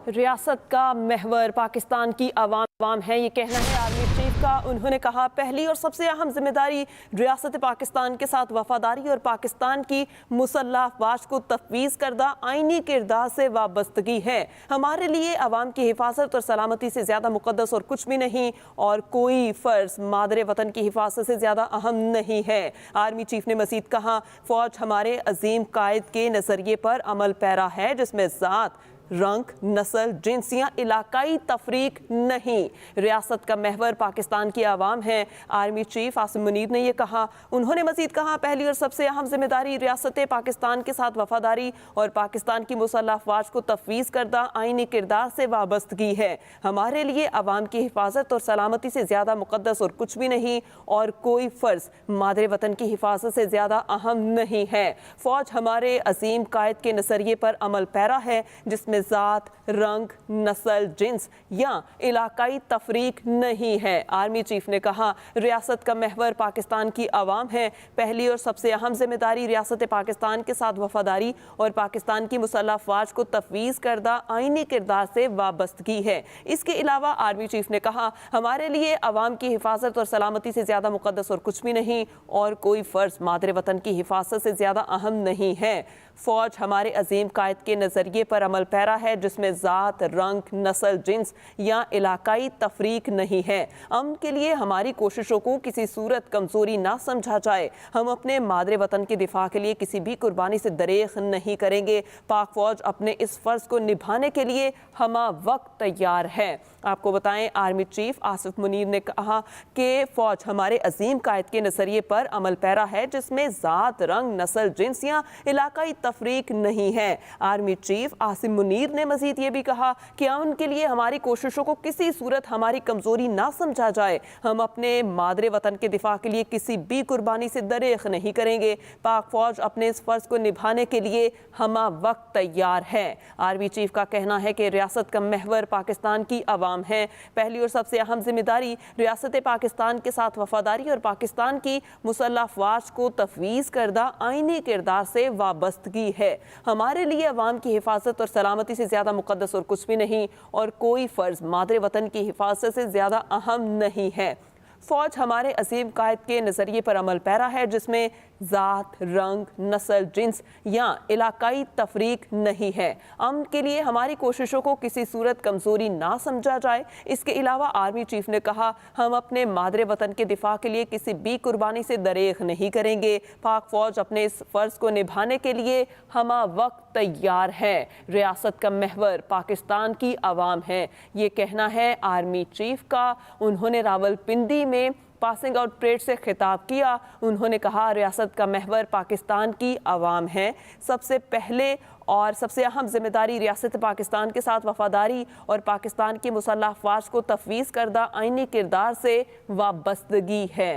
रियासत का महवर पाकिस्तान की अवाम है, ये कहना है आर्मी चीफ का। उन्होंने कहा पहली और सबसे अहम जिम्मेदारी रियासत पाकिस्तान के साथ वफादारी और पाकिस्तान की मुसल्लह अफवाज को तफवीज़ करदा आईनी किरदार से वाबस्तगी है। हमारे लिए अवाम की हिफाजत और सलामती से ज़्यादा मुकद्दस और कुछ भी नहीं, और कोई फ़र्ज मादरे वतन की हिफाजत से ज़्यादा अहम नहीं है। आर्मी चीफ ने मज़ीद कहा फ़ौज हमारे अजीम कायद के नज़रिए पर अमल पैरा है, जिसमें ज़ात, रंग, नस्ल, जिन्स या इलाकाई तफरीक नहीं। रियासत का महवर पाकिस्तान की आवाम है। आर्मी चीफ आसिम मुनीर ने यह कहा। उन्होंने मजीद कहा पहली और सबसे अहम जिम्मेदारी रियासत पाकिस्तान के साथ वफादारी और पाकिस्तान की मुसल्लह अफवाज को तफवीज़ करदा आईनी किरदार से वाबस्तगी है। हमारे लिए अवाम की हिफाजत और सलामती से ज़्यादा मुकद्दस और कुछ भी नहीं, और कोई फ़र्ज मादरे वतन की हिफाजत से ज़्यादा अहम नहीं है। फ़ौज हमारे अजीम कायद के नज़रिए पर अमल पैरा है, जिसमें ज़ात, रंग, नस्ल, जिन्स या इलाकाई तफरीक नहीं है। आर्मी चीफ ने कहा रियासत का महवर पाकिस्तान की आवाम है। पहली और सबसे अहम जिम्मेदारी रियासत पाकिस्तान के साथ वफादारी और पाकिस्तान की मुसल्लह अफवाज को तफवीज़ करदा आईनी किरदार से वाबस्तगी है। इसके अलावा आर्मी चीफ ने कहा हमारे लिए अवाम की हिफाजत और सलामती से ज़्यादा मुकद्दस और कुछ भी नहीं, और कोई फ़र्ज मादरे वतन की हिफाजत से ज़्यादा अहम नहीं है। फ़ौज हमारे अजीम कायद के नज़रिए पर अमल पैरा है, जिसमें ज़ात, रंग, नस्ल, जिन्स या इलाकाई तफरीक नहीं है। अमन के लिए हमारी कोशिशों को किसी सूरत कमज़ोरी ना समझा जाए। हम अपने मादरे वतन के दिफा के लिए किसी भी कुर्बानी से दरेख नहीं करेंगे। पाक फ़ौज अपने इस फ़र्ज़ को निभाने के लिए हमा वक्त तैयार है। आपको बताएं आर्मी चीफ आसिफ मुनीर ने कहा कि फ़ौज हमारे अजीम कायद के नज़रिए पर अमल पैरा है, जिसमें ज़ात, रंग, नस्ल, जिन्स या इलाकाई तफरीक नहीं है। आर्मी चीफ आसिफ मुनीर ने मजीद ये भी कहा कि अमन के लिए हमारी कोशिशों को किसी सूरत हमारी कमज़ोरी ना समझा जाए। हम अपने मादरे वतन के दिफा के लिए किसी भी कुर्बानी से दरेख नहीं करेंगे। पाक फ़ौज अपने इस फ़र्ज़ को निभाने के लिए हमा वक्त तैयार है। आर्मी चीफ का कहना है कि रियासत का महवर पाकिस्तान की आवाम है। पहली और सबसे अहम जिम्मेदारी रियासत पाकिस्तान के साथ वफादारी और पाकिस्तान की मुसल्लह अफवाज को तफवीज़ करदा आईनी किरदार से वाबस्तगी है। हमारे लिए अवाम की हिफाजत और सलामती से ज़्यादा मुकद्दस और कुछ भी नहीं, और कोई फ़र्ज़ मादरे वतन की हिफाजत से ज़्यादा अहम नहीं है। फ़ौज हमारे अजीम कायद के नज़रिए पर अमल पैरा है, जिसमें ज़ात, रंग, नस्ल, जिन्स या इलाकाई तफरीक नहीं है। अमन के लिए हमारी कोशिशों को किसी सूरत कमज़ोरी ना समझा जाए। इसके अलावा आर्मी चीफ ने कहा हम अपने मादरे वतन के दिफा के लिए किसी भी कुर्बानी से दरेख नहीं करेंगे। पाक फ़ौज अपने इस फ़र्ज़ को निभाने के लिए हमा वक्त तैयार है। रियासत का महवर पाकिस्तान की आवाम है, ये कहना है आर्मी चीफ का। उन्होंने रावलपिंडी में पासिंग आउट परेड से खिताब किया। उन्होंने कहा रियासत का महवर पाकिस्तान की आवाम है। सबसे पहले और सबसे अहम जिम्मेदारी रियासत पाकिस्तान के साथ वफादारी और पाकिस्तान की मुसल्लह अफवाज को तफवीज़ करदा आईनी किरदार से वाबस्तगी है।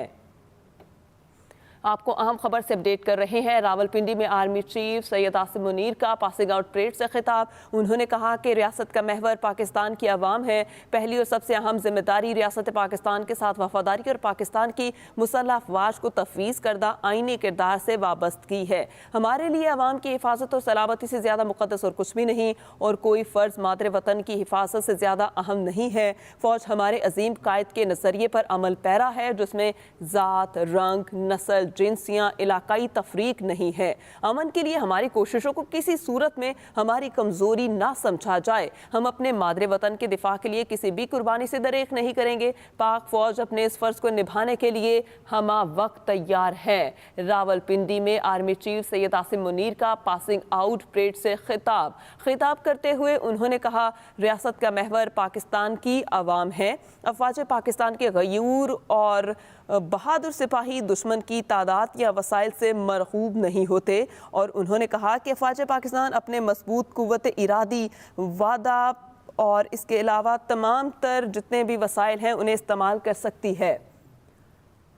आपको अहम खबर से अपडेट कर रहे हैं। रावलपिंडी में आर्मी चीफ सैयद आसिम मुनीर का पासिंग आउट परेड से खिताब। उन्होंने कहा कि रियासत का महवर पाकिस्तान की आवाम है। पहली और सबसे अहम जिम्मेदारी रियासत पाकिस्तान के साथ वफादारी और पाकिस्तान की मुसल्लह अफवाज को तफवीज़ करदा आईनी किरदार से वाबस्तगी है। हमारे लिए अवाम की हिफाजत और सलामती से ज़्यादा मुकद्दस और कुछ भी नहीं, और कोई फ़र्ज़ मादरे वतन की हिफाजत से ज़्यादा अहम नहीं है। फ़ौज हमारे अजीम कायद के नज़रिए पर अमल पैरा है, जिसमें ज़ात, रंग, नस्ल, जिन्स या इलाकाई तफरीक नहीं है। अमन के लिए हमारी कोशिशों को किसी सूरत में हमारी कमज़ोरी ना समझा जाए। हम अपने मादरे वतन के दिफा के लिए किसी भी कुर्बानी से दरेख नहीं करेंगे। पाक फ़ौज अपने इस फ़र्ज़ को निभाने के लिए हमा वक्त तैयार है। रावलपिंडी में आर्मी चीफ सैयद आसिम मुनीर का पासिंग आउट परेड से खिताब करते हुए उन्होंने कहा रियासत का महवर पाकिस्तान की आवाम है। अफवाज पाकिस्तान के गयूर और बहादुर सिपाही दुश्मन की तादाद या वसाइल से मरगूब नहीं होते, और उन्होंने कहा कि अफवाज पाकिस्तान अपने मजबूत कुव्वत इरादी, वादा और इसके अलावा तमाम तर जितने भी वसाइल हैं उन्हें इस्तेमाल कर सकती है।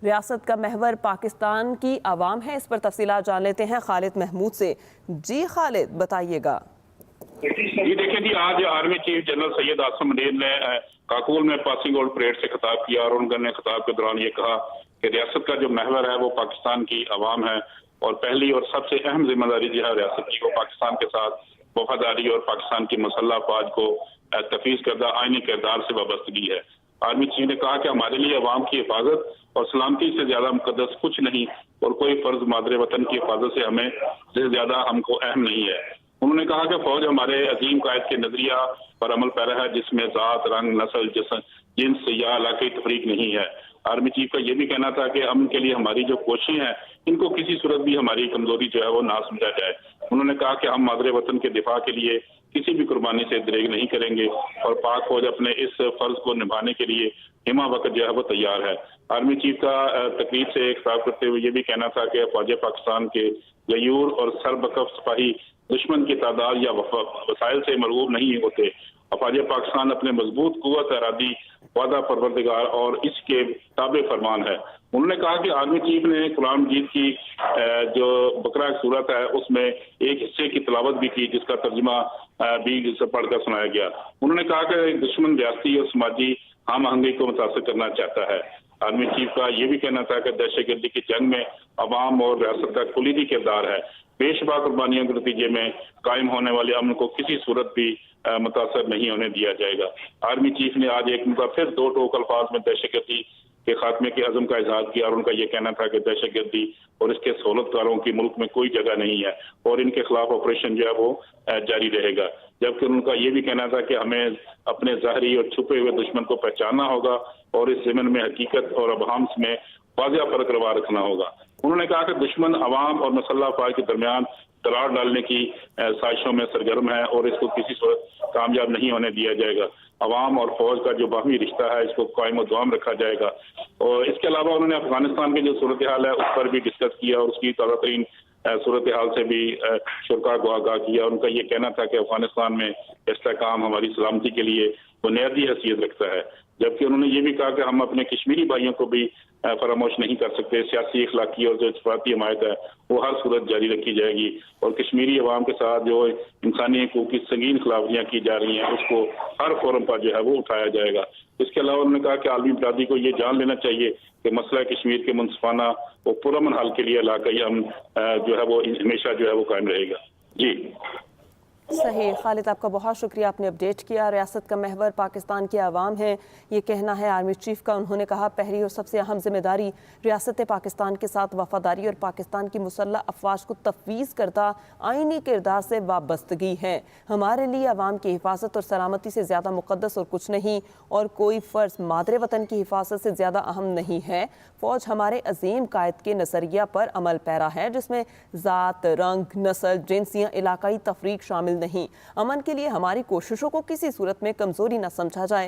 रियासत का महवर पाकिस्तान की आवाम है। इस पर तफसीलात जान लेते हैं खालिद महमूद से। जी खालिद, बताइएगा। जी देखिए जी, आज army chief general Syed Asim Munir ने काकुल में पासिंग आउट परेड से खिताब किया, और उन्होंने खिताब के दौरान ये कहा कि रियासत का जो महवर है वो पाकिस्तान की आवाम है, और पहली और सबसे अहम जिम्मेदारी जो है रियासत की वो पाकिस्तान के साथ वफादारी और पाकिस्तान की मुसल्लह अफवाज को तफवीज करदा आईनी किरदार से वाबस्तगी है। आर्मी चीफ ने कहा कि हमारे लिए अवाम की हिफाजत और सलामती से ज्यादा मुकद्दस कुछ नहीं और कोई फर्ज मादरे वतन की हिफाजत से हमें से ज्यादा हमको अहम नहीं है। उन्होंने कहा कि फौज हमारे अजीम कायद के नजरिया पर अमल पैरा है, जिसमें जात, रंग, नस्ल, जिन्स या इलाकाई तफरीक नहीं है। आर्मी चीफ का यह भी कहना था कि अमन के लिए हमारी जो कोशिशें हैं इनको किसी सूरत भी हमारी कमजोरी जो है वो ना समझा जाए। उन्होंने कहा कि हम मादरे वतन के दिफा के लिए किसी भी कुर्बानी से दरेग नहीं करेंगे और पाक फौज अपने इस फर्ज को निभाने के लिए हिमा वक्त जो है वो तैयार है। आर्मी चीफ का तकरीर से खिताब करते हुए ये भी कहना था कि फौज पाकिस्तान के गयूर और सरबकफ सिपाही दुश्मन की तादाद या वसाइल से मरगूब नहीं होते। अफवाज पाकिस्तान अपने मजबूत कुव्वत इरादी, वादा परवरदिगार और इसके ताबे फरमान है। उन्होंने कहा कि आर्मी चीफ ने कुरान मजीद की जो बकरा सूरत है उसमें एक हिस्से की तिलावत भी की, जिसका तर्जुमा भी पढ़कर सुनाया गया। उन्होंने कहा कि दुश्मन रियासती और समाजी हम आहंगी को मुतासर करना चाहता है। आर्मी चीफ का यह भी कहना था कि दहशतगर्दी की जंग में अवाम और रियासत का कुलीदी किरदार है। बेशुमार कुर्बानियों के नतीजे में कायम होने वाले अमन को किसी सूरत भी मुतासर नहीं होने दिया जाएगा। आर्मी चीफ ने आज एक मुद्दा फिर दो टोक अल्फाज में दहशतगर्दी के खात्मे के अज़म का इजहार किया और उनका यह कहना था कि दहशतगर्दी और इसके सहूलतकारों की मुल्क में कोई जगह नहीं है और इनके खिलाफ ऑपरेशन जो है वो जारी रहेगा। जबकि उनका यह भी कहना था कि हमें अपने ज़ाहरी और छुपे हुए दुश्मन को पहचानना होगा और इस ज़मीन में हकीकत और अबहाम में वाज़िया फर्क रवा रखना होगा। उन्होंने कहा कि दुश्मन अवाम और मुसल्लह अफवाज के दरमियान दरार डालने की साजिशों में सरगर्म है और इसको किसी सूरत कामयाब नहीं होने दिया जाएगा। अवाम और फौज का जो बाहमी रिश्ता है इसको कायम दुआम रखा जाएगा। और इसके अलावा उन्होंने अफगानिस्तान की जो सूरत हाल है उस पर भी डिस्कस किया और उसकी ताज़ा तरीन सूरत हाल से भी शुरा को आगाह किया। उनका ये कहना था कि अफगानिस्तान में इस्तेहकाम हमारी सलामती के लिए बुनियादी हैसियत रखता है। जबकि उन्होंने ये भी कहा कि हम अपने कश्मीरी भाइयों को भी फरामोश नहीं कर सकते। सियासी, अखलाकी और जो जज्बाती हमायत है वो हर सूरत जारी रखी जाएगी और कश्मीरी अवाम के साथ जो इंसानी हकूक़ की संगीन खिलाफियाँ की जा रही हैं उसको हर फोरम पर जो है वो उठाया जाएगा। इसके अलावा उन्होंने कहा कि आलमी बरादरी को ये जान लेना चाहिए कि मसला कश्मीर के मुनसिफाना और पुरअमन हल के लिए इलाकाई अमन जो है वो हमेशा जो है वो कायम रहेगा। जी सही खालिद, आपका बहुत शुक्रिया, आपने अपडेट किया। रियासत का महवर पाकिस्तान की आवाम है, ये कहना है आर्मी चीफ का। उन्होंने कहा पहली और सबसे अहम जिम्मेदारी रियासत पाकिस्तान के साथ वफादारी और पाकिस्तान की मुसल्लह अफवाज को तफवीज़ करता आईनी किरदार से वाबस्तगी है। हमारे लिए अवाम की हिफाजत और सलामती से ज़्यादा मुकद्दस और कुछ नहीं और कोई फ़र्ज मादरे वतन की हिफाजत से ज़्यादा अहम नहीं है। फ़ौज हमारे अजीम कायद के नज़रिया पर अमल पैरा है, जिसमें ज़ात, रंग, नस्ल, जिन्स या इलाकाई तफरीक शामिल नहीं। अमन के लिए हमारी कोशिशों को किसी सूरत में कमजोरी न समझा जाए।